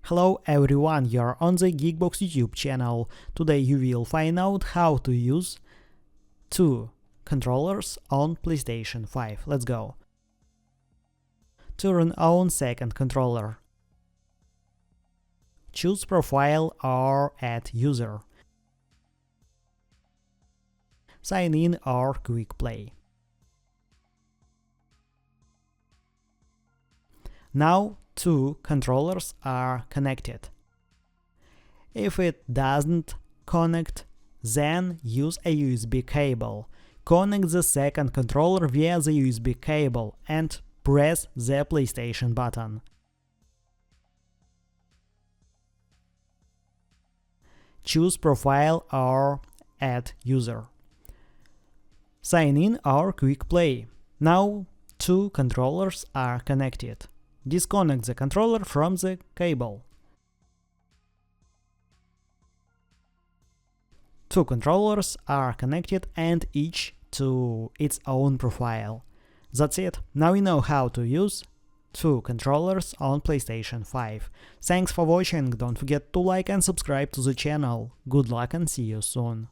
Hello everyone, you're on the GeekBox YouTube channel. Today you will find out how to use two controllers on PlayStation 5. Let's go. Turn on second controller. Choose Profile or Add User. Sign in or Quick Play. Now two controllers are connected. If it doesn't connect, then use a USB cable. Connect the second controller via the USB cable and press the PlayStation button. Choose Profile or Add User. Sign in or Quick Play. Now two controllers are connected. Disconnect the controller from the cable. Two controllers are connected and each to its own profile. That's it. Now you know how to use two controllers on PlayStation 5. Thanks for watching. Don't forget to like and subscribe to the channel. Good luck and see you soon.